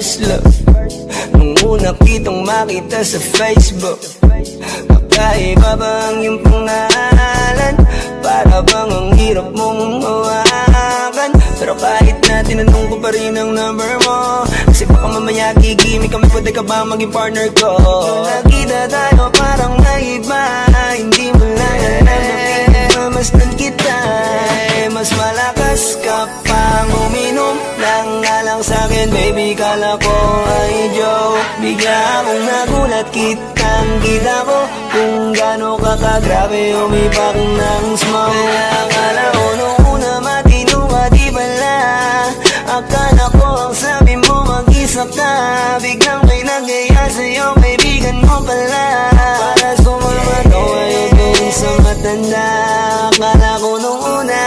first love. Nung una kitang makita sa Facebook, kakaiba ba ang iyong pangalan? Para bang ang hirap mong hawakan? Pero kahit na tinanong ko pa rin ang number mo, kasi baka mamaya gigimik kami, pwede ka ba maging partner ko? Nung nakita tayo parang naiba, hindi mo lang alam mamasdan kita. Mas malakas ka pang uminom lang nga lang sa'kin, baby, kala ko ay joke. Bigla akong nagulat, kitang-kita ko kung gaano ka kagrabe umipak ng smoke. Akala ko nung una matino ka, di pala. Akala ko ang sabi mo mag-isa ka, biglang may nagaya sa'yo, kaibigan mo pala. Para sumama to ayaw doon sa matanda. Akala ko nung una,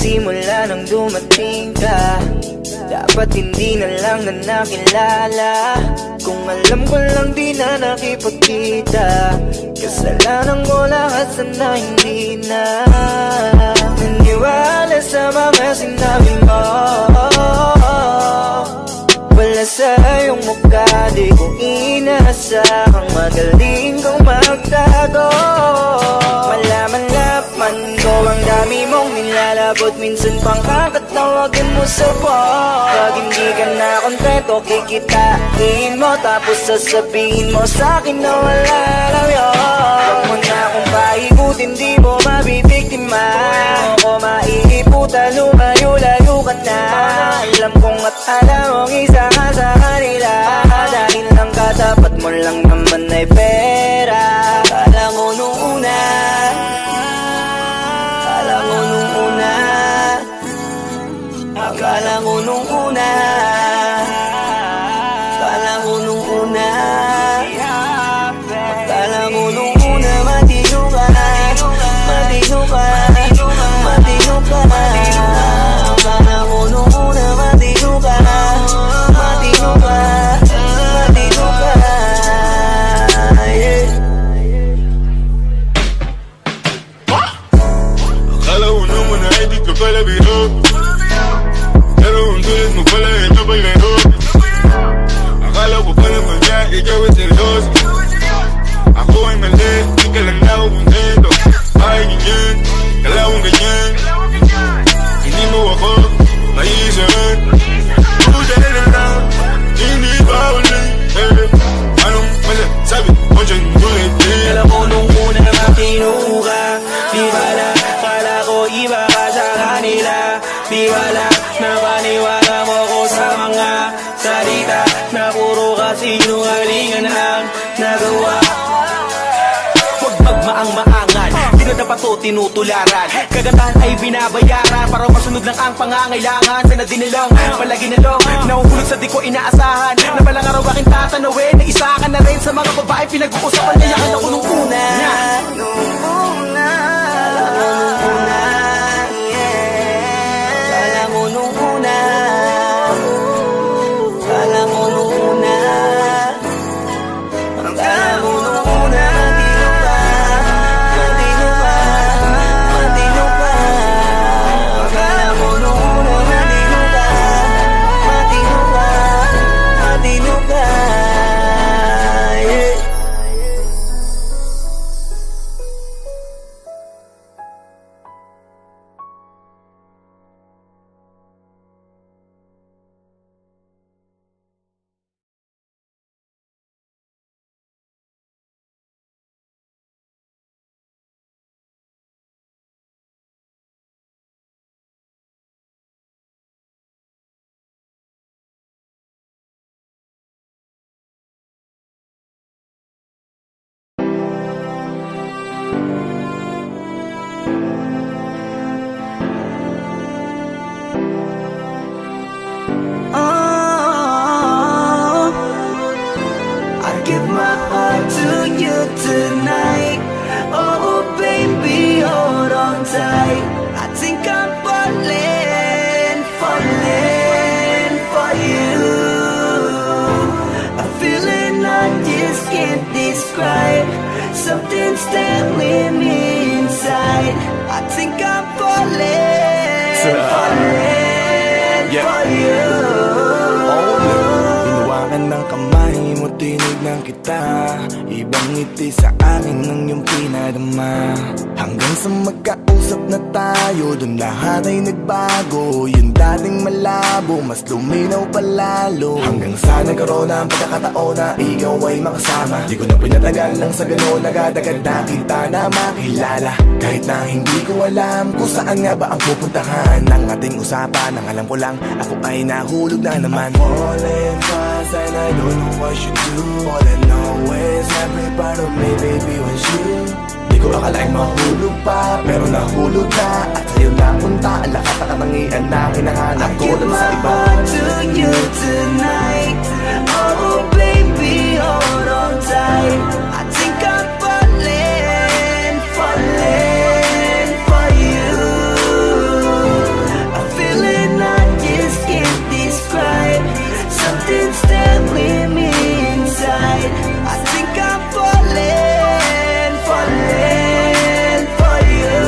simula nang dumating ka, dapat hindi na lang na nakilala. Kung alam ko lang di na nakipagkita, kasalanan ko lahat, sana hindi na naniwala sa mga sinabi mo. Wala sa iyong mukha, di ko inasahang magaling kang magtago. Malaman ko ang dami mong nilalabot, minsan pang kakatawagan mo sa phone. Pag hindi ka na kontento, kikitain mo, tapos sasabihin mo sa'kin na wala lang yun. Huwag mo na akong paikutin, di mo mabibiktima. Huwag mo maiiputa, lumayo-layo ka na. Alam kong at alam mong isa ka sa kanila, dahil lang katapat mo lang naman ay pera. Kala ko nung una, akala ko nung una, akala ko nung una, akala ko nung una, akala ko nung una, matino ka, matino ka, matino ka. Akala ko nung una, matino ka, matino ka, matino ka. Akala ko naman na hindi ka pala biro, pero ang tulit mo pala ito paglaro. Akala ko pa naman niya, ikaw ay seryoso. Ako ay mali, di ka lang ako kontento. Ay ganyan, kalawang ganyan, hindi mo ako maisahan. Buta na lang, hindi ba ulit? Anong masasabi mo dyan ulit? Alam ko nung una na matino ka, di bala, kala ko iba ka sa kanila. Di bala, napaniwala mo ko sa mga salita na puro kasinungalingan ang nagawa. Huwag magmaang-maangan, di na dapat to tinutularan. Kagandahan ay binabayaran para masunod lang ang pangangailangan. Sana din nilang palagi na lang nahuhulog sa di ko inaasahan, na balang araw aking tatanawin na isa ka na rin sa mga babae pinag-uusapan. Kaya ka na ko nung una, nung una, nung una, kala ko nung una, kala ko nung una, kala ko nung una. lang kita, ibang ngiti sa akin ng iyong pinadama. Hanggang sa magkausap na tayo, dun lahat ay nagbago. Yung dating malabo, mas luminaw palalo. Hanggang sa nagkaroon na ang pagkakataon na ikaw ay makasama. Di ko na pinatagal lang sa gano'n, agad-agad na kita na makilala. Kahit na hindi ko alam kung saan nga ba ang pupuntahan ng ating usapan. Ang alam ko lang, ako ay nahulog na naman. Falling fast and I don't know what you do. All I know is every part of me, baby, was you. Di ko akalaing mahulog pa, pero nahulog na. At sa'yo napunta ang lahat ng katangian na hinahanap ko lang sa iba. I give my heart to you tonight. Oh baby, hold on tight. I think I'm falling, falling for you. A feeling I just can't describe. Something's stabbing me inside. I think I'm falling, falling for you.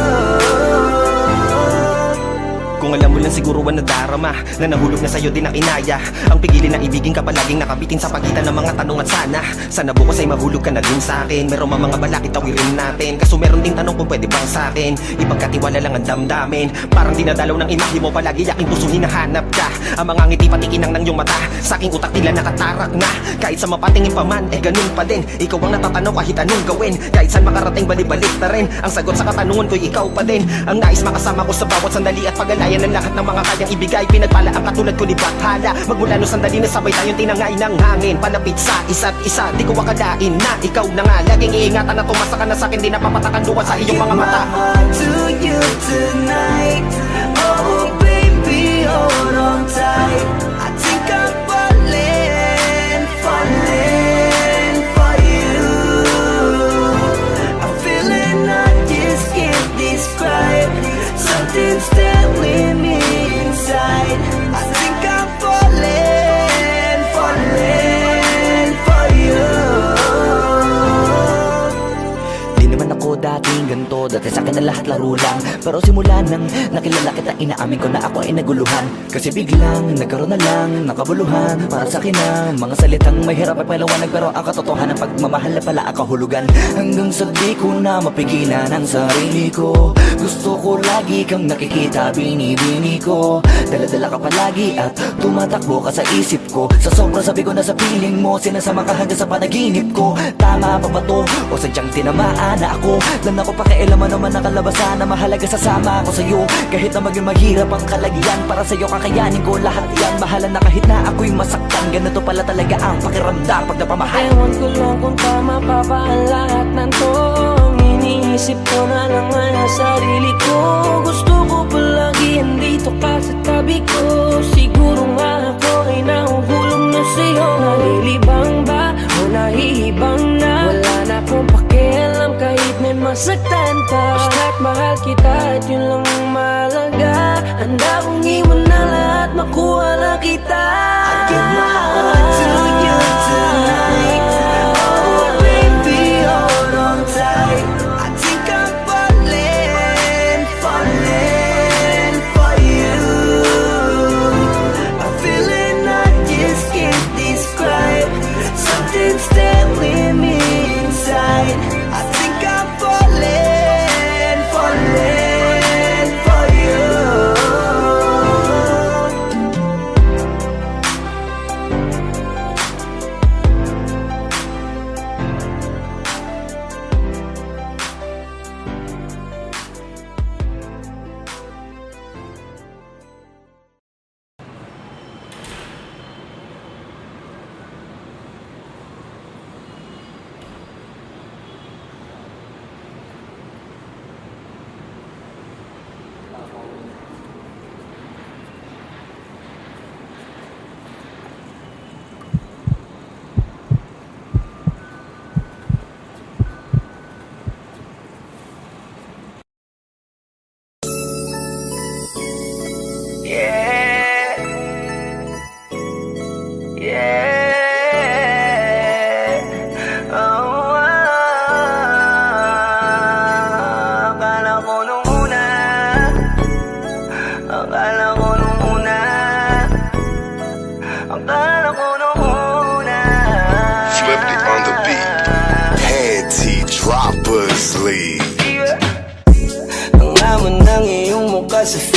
Kung alam mo lang siguro ang nadarama na nahulog na sa'yo din ang inaya. Ang pigilin na ibigin ka palaging nakabitin sa pagitan ng mga tanong at sana bukas ay mahulog ka na din sa'kin. Meron mga balakid tawirin natin, kaso meron ding tanong kung pwede bang sa'kin ipagkatiwala lang ang damdamin. Parang dinadalaw ng imahe mo palagi aking puso hinahanap ka. Ang mga ngiti patikinang ng iyong mata sa aking utak tila nakatarak na. Kahit sa mapatingin pa man, ganun pa din. Ikaw ang natatanaw kahit anong gawin. Kahit saan makarating balibalik na rin. Ang sagot sa katanungan ko'y ikaw pa din. Ang nais makasama ko sa bawat sandali at pagalayan ng lahat ng mga kayang ibigay. Pinagpala ang katulad ko ni Bathala. Magmula no sandali na sabay tayong tinangay ng hangin. Palapit sa isa't isa, di ko akalain na ikaw na nga. Laging iingatan na tumasa ka na sa'kin, di napapatakan luwa sa iyong mga mata. I give my heart to you tonight. Oh baby, hold on tight. I think I'm falling, falling for you. A feeling I just can't describe. Something's stabbing me inside. I think I'm falling, falling for you. Di naman ako dating ganito, dati sa'kin na lahat laro lang. Pero simula nang nakilala kita, inaamin ko na ako ay naguluhan. Kasi biglang nagkaroon na lang nakabuluhan. Para sa'kin ang mga salitang mahirap ay paliwanag, pero ang katotohanan pagmamahal na pala ang kahulugan. Hanggang sa di ko na mapigilan ang sarili ko. Gusto ko lagi kang nakikita, binibini ko. Dala-dala ka palagi at tumatakbo ka sa isip ko. Sa sobrang sabi ko na sa piling mo, sinasama ka hanggang sa panaginip ko. Tama pa ba to? O sadyang tinamaan na ako? Lang ako pakialaman naman ang kalabasan na mahalaga sasama ako sa'yo. Kahit na maging mahirap ang kalagyan, para sa'yo kakayanin ko lahat yan. Mahalan na kahit na ako'y masaktan, ganito pala talaga ang pakiramdam pag napamahal. Ewan ko lang kung tama pa ba ang lahat ng to. Iniisip ko na lang ang sarili ko. Gusto ko palagi andito ka sa tabi ko. Siguro nga ako ay nahuhulog na sa'yo. Nalilibang ba o nahihibang na? Wala na akong pakialam kahit may masaktan pa. Basta't mahal kita at yun lang ang mahalaga. Handa kong iwan na lahat, makuha na kita. I give my heart to you tonight. Oh baby, hold on tight. I think I'm falling, falling for you. A feeling I just can't describe. Something's stabbing me inside. I think I'm falling, falling for you.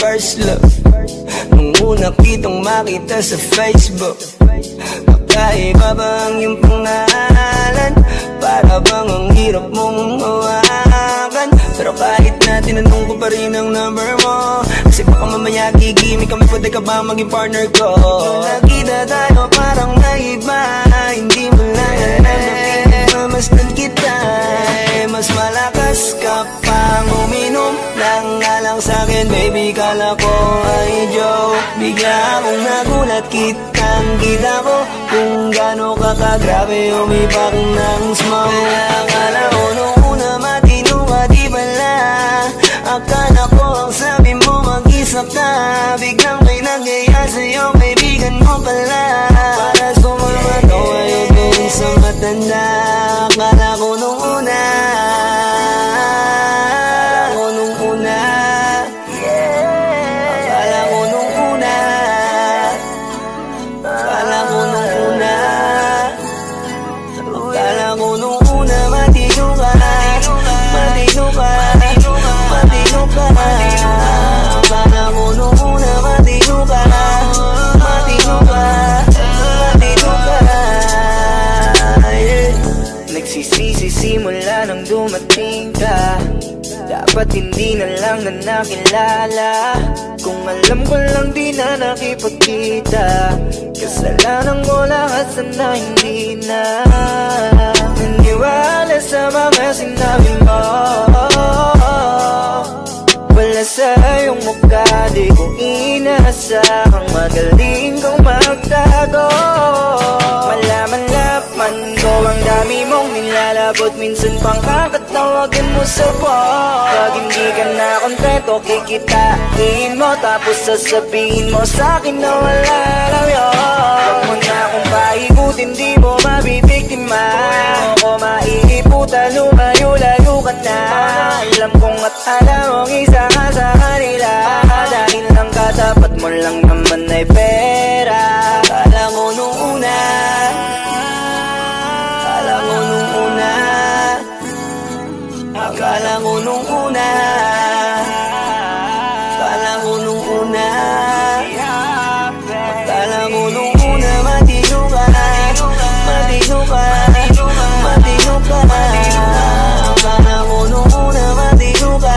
first look. Nung una kitang makita sa Facebook, kakaiba ba ang iyong pangalan? Para bang ang hirap mong hawakan? Pero kahit na tinanong ko pa rin ang number mo, kasi baka mamaya gigimik kami, pwede ka ba maging partner ko? Nung nakita tayo parang naiba, hindi mo lang alam na pinagmamasdan kita. Mas malakas ka pang uminom ng alang sa'kin, baby, kala ko ay joke. Bigla akong nagulat, kitang-kita ko kung gaano ka kagrabe umipak ng smoke. Akala ko nung una matino ka, di pala. Akala ko ang sabi mo mag-isa ka, biglang may nagaya sa'yo, kaibigan mo pala. Para sumama to ayaw dun sa matanda. Akala ko nung una, simula nang dumating ka, dapat hindi na lang na nakilala. Kung alam ko lang di na nakipagkita, kasalanan ko lahat, sana hindi na naniwala sa mga sinabi mo. Wala sa iyong mukha, di ko inasahang magaling kong magtago. Malaman-laman ko ang dami mong nilalabot, minsan pang kakatawagan mo sa phone. Pag hindi ka na kontento, kikitain mo, tapos sasabihin mo sa'kin na wala lang yun. Huwag mo na akong paikutin, di mo mabibiktima. Huwag mo ko maiiputan, lumayo-layo ka na. Alam kong at alam mong isa ka sa kanila, dahil lang katapat mo lang naman ay pera. Akala ko nung una, akala ko nung una, akala ko nung una, akala ko nung una, akala ko nung una, matino ka, matino ka, matino ka. Akala ko nung una, matino ka,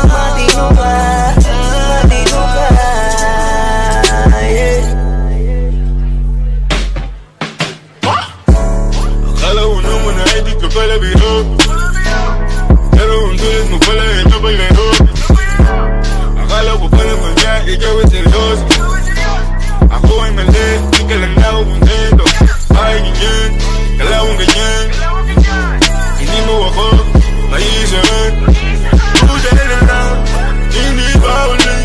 matino ka, matino ka, yeah. Akala ko naman ay di ka pala biro, pero ang tulad mo pala ay nabalero. Akala ko pa naman na ikaw ay seryoso, ako ay mali, di ka lang na ako kontento. Ay ganyan, kalawang ganyan, hindi mo ako maiisahan. Puta na lang, hindi pa ulit.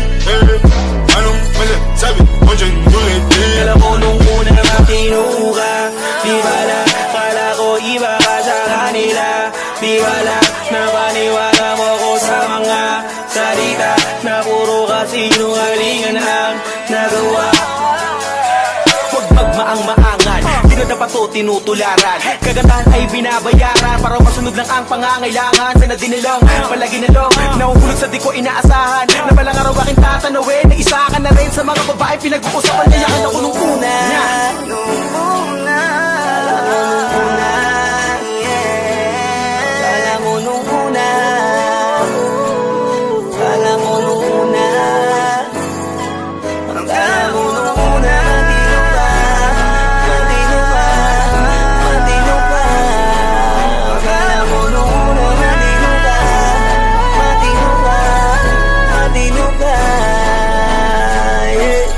Anong masasabi mo dyan ulit? Alam ko nung una matino ka, di bala, kala ko iba ka sa kanila. Di bala, napaniwala mo ko sa mga salita na puro kasinungalingan ang nagawa. Huwag magmaang-maangan, di na dapat to tinutularan. Kagandahan ay binabayaran para masunod lang ang pangangailangan. Sana dinilang, palagi na lang nahuhulog sa di ko inaasahan, na balang araw aking tatanawin na isa ka na rin sa mga babae pinag-uusapan. Kayakan ako nung una, nung una, alam mo nung una, yeah. Alam mo nung una, alam mo nung una, alam mo nung una, matino ka, matino ka, alam mo nung una, matino ka, matino ka, matino ka, yeah.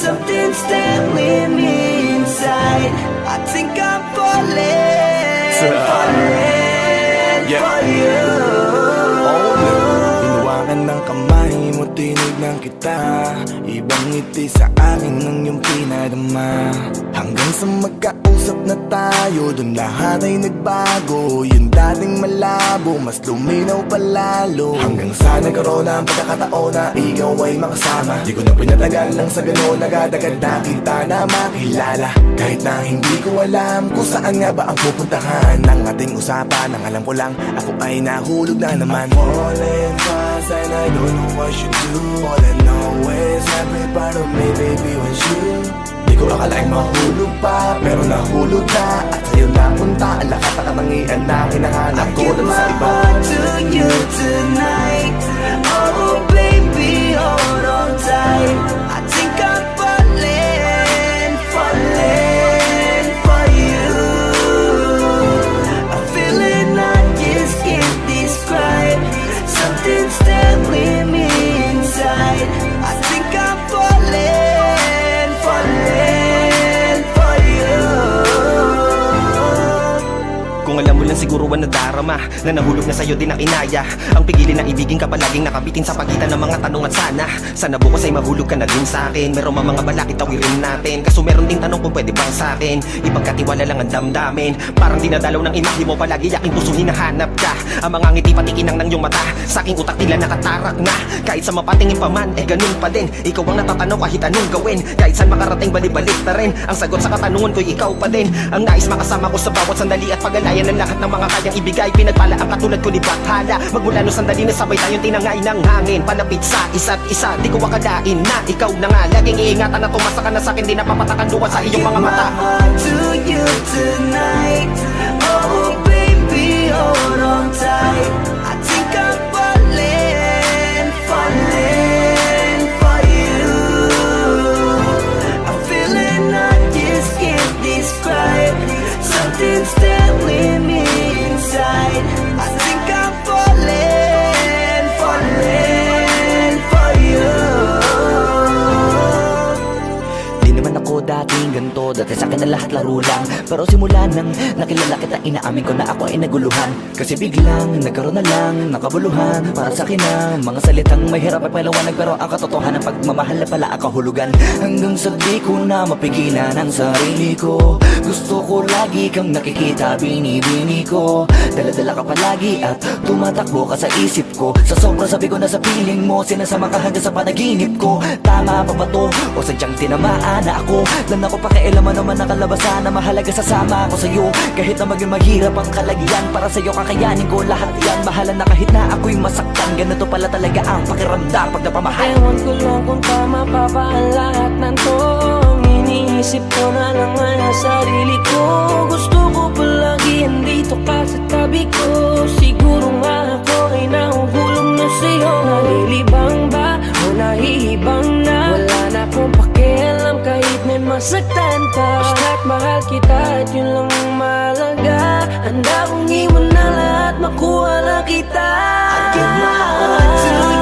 Something's telling me inside I think I'm falling for you. Hinawakan ng kamay mo, tinignan kita. Ibang ngiti sa akin ng iyong pinadama. Hanggang sa magkausap na tayo, dun lahat ay nagbago. Yung dating malabo, mas luminaw palalo. Hanggang sa nagkaroon na ang pagkakataon na ikaw ay makasama. Di ko na pinatagal lang sa gano'n, nagadagad na kita na makilala. Kahit na hindi ko alam kung saan nga ba ang pupuntahan ng ating usapan. Ang alam ko lang, ako ay nahulog na naman. I'm falling fast and I don't know what you do. All I know is every part of me, baby, was you. Di ko akalaing mahulog pa, pero nahulog na. At sa'yo napunta ang lahat na katangian na hinahanap ko dun sa iba. I give my heart to you tonight. Oh baby, hold on tight. I think I'm falling for you. A feeling I just can't describe. Something's telling me inside I think I'm falling for you. Kung alam mo lang siguro ang nadarama na nahulog na sa'yo din ang inaya. Ang pigilin na ibigin ka palaging nakabitin sa pagitan ng mga tanong at sana bukas ay mahulog ka na din sa'kin. Meron mga balakid tawirin natin, kaso meron din tanong kung pwede bang sa'kin ipagkatiwala lang ang damdamin. Parang dinadalaw ng imahe mo, palagi aking puso hinahanap ka. Ang mga ngiti patikinang ng iyong mata, sa'king utak nila nakatarak na. Kahit sa mapatingin pa man, ganun pa din. Ikaw ang natatanaw kahit anong gawin. Kahit saan makarating balibalik na rin. Ang sagot sa katanungan ko'y ikaw pa din. Ang nais makasama ko sa bawat sandali at pag-alaya ng lahat ng mga kayang ibigay. Pinagpala ang katulad ko ni Bathala. Magmula no sandali na sabay tayong tinangay ng hangin. Palapit sa isa't isa, di ko akalain na ikaw na nga. Laging iingatan na tumasa ka na sa'kin, di napapatakan luwa sa iyong mga mata. I give my heart to you tonight. Oh baby, hold on tight. I think I'm falling for you. A feeling I just can't describe. Something's telling me inside I think I'm falling for you. Di naman ako dating ganito, dati sa'kin na lahat laro lang. Pero simula nang nakilala kita, inaamin ko na ako ay naguluhan. Kasi biglang nagkaroon na lang ng kabuluhan. Para sa'kin ang mga salitang may hirap ay paliwanag, pero ang katotohanan pagmamahal na pala ang kahulugan. Hanggang sa di ko na mapigilan ang sarili ko, gusto ko lagi kang nakikita, binibini ko. Dala-dala ka palagi at tumatakbo ka sa isip ko. Sa sobrang sabi ko na sa piling mo, sinasama ka hanggang sa panaginip ko. Tama pa ba to? O sadyang tinamaan na ako? Lan ako pakialaman naman nakalabasan na mahalaga sasama ako sa'yo. Kahit na maging maghirap ang kalagyan, para sa'yo kakayanin ko lahat yan. Mahala na kahit na ako'y masaktan, ganito pala talaga ang pakiramdam pag napamahal. Ewan ko lang kung tama pa ba ang lahat ng to. Iniisip ko na lang ang sarili ko. Gusto ko palagi andito ka sa tabi ko. Siguro nga ako ay nahuhulog na sa'yo. Nalilibang ba o nahihibang na? Wala na akong pakialam kahit may masaktan ka. Basta't mahal kita at yun lang ang mahalaga. Handa kong iwan na lahat, makuha lang kita. I give my heart to